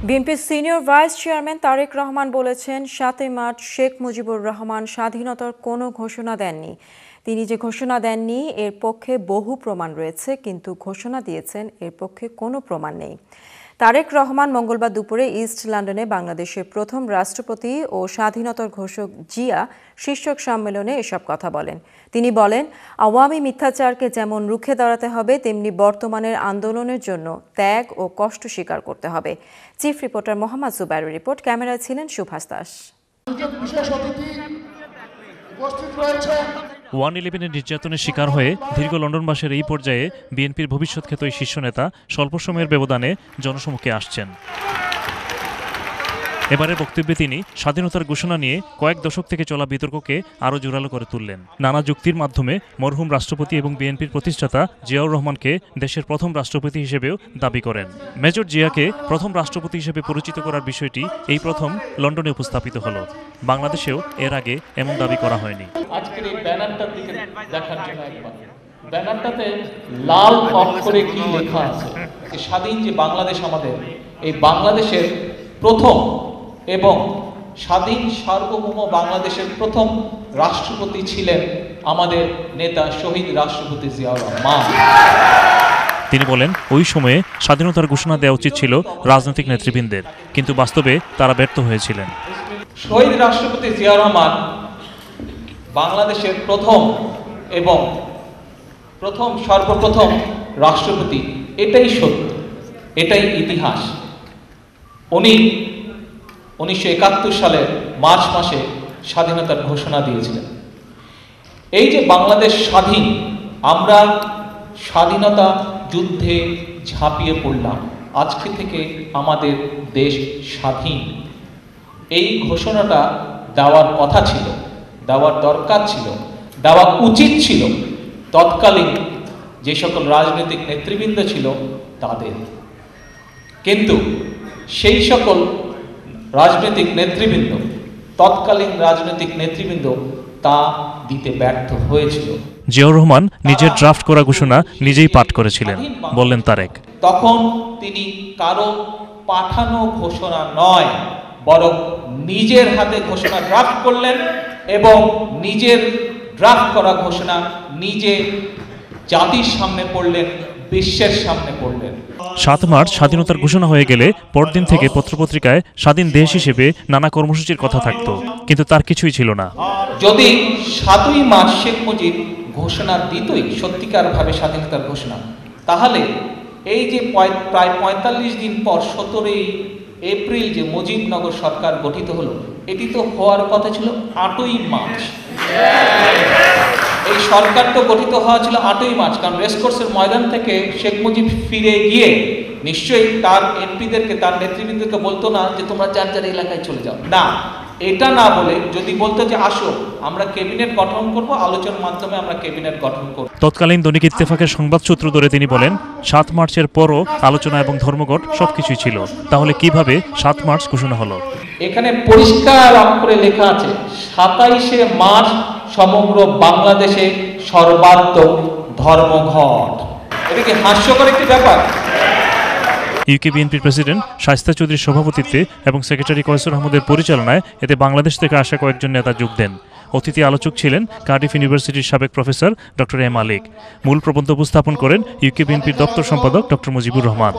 বিএনপির senior vice chairman Tarique Rahman বলেছেন ৭ই মার্চ শেখ মুজিবুর রহমান স্বাধীনতার কোনো ঘোষণা দেননি। তিনি যে ঘোষণা দেননি এর পক্ষে বহু প্রমাণ রয়েছে, কিন্তু ঘোষণা দিয়েছেন এর পক্ষে কোনো প্রমাণ নেই। তারেক রহমান মঙ্গলবার দুপুরে ইস্ট লন্ডনে বাংলাদেশের প্রথম রাষ্ট্রপতি ও স্বাধীনতার ঘোষক জিয়া শীর্ষক সম্মেলনে এসব কথা বলেন। তিনি বলেন, আওয়ামী মিথ্যাচারকে যেমন রুখে দাঁড়াতে হবে, তেমনি বর্তমানের আন্দোলনের জন্য ত্যাগ ও কষ্ট স্বীকার করতে হবে। চিফ রিপোর্টার মোহাম্মদ জুবাইরের রিপোর্ট, ক্যামেরায় ছিলেন সুভাষ দাস। 111-এর নির্যাতনের শিকার হয়ে দীর্ঘ লন্ডনবাসের এই পর্যায়ে বিএনপির ভবিষ্যৎ এই শীর্ষ নেতা স্বল্প সময়ের ব্যবধানে জনসমক্ষে আসছেন। এবারের বক্তব্যে তিনি স্বাধীনতার ঘোষণা নিয়ে কয়েক দশক থেকে চলা বিতর্ককে আরও জোরালো করে তুললেন। নানা যুক্তির মাধ্যমে মরহুম রাষ্ট্রপতি এবং বিএনপির প্রতিষ্ঠাতা জিয়াউর রহমানকে দেশের প্রথম রাষ্ট্রপতি হিসেবেও দাবি করেন। মেজর জিয়াকে প্রথম রাষ্ট্রপতি হিসেবে পরিচিত করার বিষয়টি এই প্রথম লন্ডনে উপস্থাপিত হলো। বাংলাদেশেও এর আগে এমন দাবি করা হয়নি। আজকের এই ব্যানারটার দিকে দেখার জন্য একবার, ব্যানারটাতে লাল অক্ষরে কি লেখা আছে? স্বাধীন যে বাংলাদেশ আমাদের, এই বাংলাদেশের প্রথম এবং স্বাধীন সার্বভৌম বাংলাদেশের প্রথম রাষ্ট্রপতি ছিলেন আমাদের নেতা শহীদ রাষ্ট্রপতি জিয়াউর রহমান। তিনি বলেন, ওই সময়ে স্বাধীনতার ঘোষণা দেওয়া উচিত ছিল রাজনৈতিক নেতৃবৃন্দের, কিন্তু বাস্তবে তারা ব্যর্থ হয়েছিলেন। শহীদ রাষ্ট্রপতি জিয়াউর রহমান বাংলাদেশের প্রথম এবং সর্বপ্রথম রাষ্ট্রপতি, এটাই সত্য, এটাই ইতিহাস। উনি 1971 সালের মার্চ মাসে স্বাধীনতার ঘোষণা দিয়েছিলেন। এই যে বাংলাদেশ স্বাধীন, আমরা স্বাধীনতা যুদ্ধে ঝাঁপিয়ে পড়লাম, আজকে থেকে আমাদের দেশ স্বাধীন। এই ঘোষণাটা দেওয়ার কথা ছিল, দেওয়ার দরকার ছিল, দেওয়া উচিত ছিল তৎকালীন যে সকল রাজনৈতিক নেতৃবৃন্দ ছিল তাদের। কিন্তু সেই সকল রাজনৈতিক নেতৃবৃন্দ, তৎকালীন রাজনৈতিক নেতৃবৃন্দ তা দিতে ব্যর্থ হয়েছিল। জিয়াউর রহমান নিজের ড্রাফট করা ঘোষণা নিজেই পাঠ করেছিলেন, বললেন তারেক। তখন তিনি কারো পাঠানো ঘোষণা নয়, বরং নিজের হাতে ঘোষণা ড্রাফট করলেন এবং নিজের ড্রাফট করা ঘোষণা নিজে জাতির সামনে পড়লেন, বিশ্বের সামনে পড়লেন। 7 মার্চ স্বাধীনতার ঘোষণা হয়ে গেলে পরদিন থেকে পত্রপত্রিকায় স্বাধীন দেশ হিসেবে নানা কর্মসূচির কথা থাকতো, কিন্তু তার কিছুই ছিল না। যদি 7ই মার্চ শেখ মুজিব ঘোষণা দিতই সত্যিকারভাবে স্বাধীনতার ঘোষণা, তাহলে এই যে প্রায় 45 দিন পর 17ই এপ্রিল যে মুজিবনগর সরকার গঠিত হলো, এটি তো হওয়ার কথা ছিল 8ই মার্চ। এই সরকার তো গঠিত হওয়া ছিল 8ই মার্চ, কারণ রেসকোর্সের ময়দান থেকে শেখ মুজিব ফিরে গিয়ে নিশ্চয়ই তার এমপিদেরকে, তার নেতৃবৃন্দকে বলতো না যে তোমরা যার যার এলাকায় চলে যাও, না, এটা না বলে যদি বলতো যে আসো আমরা ক্যাবিনেট গঠন করব, আলোচনার মাধ্যমে আমরা ক্যাবিনেট গঠন করব। তৎকালীন দৈনিক ইত্তেফাকের সংবাদ সূত্র ধরে তিনি বলেন, 7 মার্চের পরও আলোচনা এবং ধর্মঘট সবকিছুই ছিল, তাহলে কিভাবে 7 মার্চ ঘোষণা হলো? এখানে পরিষ্কার অক্ষরে লেখা আছে 27শে মার্চ সমগ্র বাংলাদেশে সর্বাত্মক ধর্মঘট। এটা কি হাস্যকর একটি ব্যাপার? ইউকে বিএনপির প্রেসিডেন্ট শায়েস্তা চৌধুরীর সভাপতিত্বে এবং সেক্রেটারি কয়সর আহমদের পরিচালনায় এতে বাংলাদেশ থেকে আসা কয়েকজন নেতা যোগ দেন। অতিথি আলোচক ছিলেন কার্ডিফ ইউনিভার্সিটির সাবেক প্রফেসর ডক্টর এ মালিক। মূল প্রবন্ধ উপস্থাপন করেন ইউকে বিএনপির দপ্তর সম্পাদক ডক্টর মুজিবুর রহমান।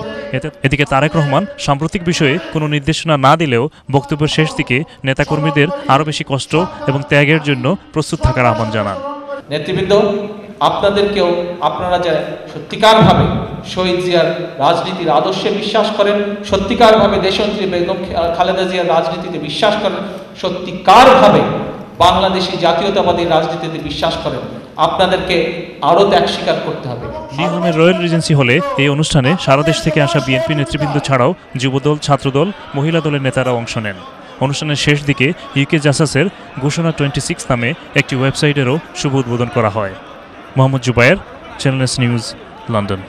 এদিকে তারেক রহমান সাম্প্রতিক বিষয়ে কোনো নির্দেশনা না দিলেও বক্তব্যের শেষ দিকে নেতাকর্মীদের আরও বেশি কষ্ট এবং ত্যাগের জন্য প্রস্তুত থাকার আহ্বান জানান। নেতৃবৃন্দ, আপনাদেরকেও, আপনারা যারা সত্যিকারভাবে শহীদ জিয়ার রাজনীতির আদর্শে বিশ্বাস করেন, সত্যিকারভাবে দেশনেত্রী বেগম খালেদা জিয়ার রাজনীতিতে বিশ্বাস করেন, সত্যিকারভাবে বাংলাদেশি জাতীয়তাবাদী রাজনীতিতে বিশ্বাস করেন, আপনাদেরকে আরও ত্যাগ স্বীকার করতে হবে। নিউহামের রয়্যাল রিজেন্সি হলে এই অনুষ্ঠানে সারা দেশ থেকে আসা বিএনপি নেতৃবৃন্দ ছাড়াও যুবদল, ছাত্রদল, মহিলা দলের নেতারা অংশ নেন। অনুষ্ঠানের শেষ দিকে ইউকে জাসাসের ঘোষণা 26 নামে একটি ওয়েবসাইটেরও শুভ উদ্বোধন করা হয়। Mohammad Jubayer, channel S news, London.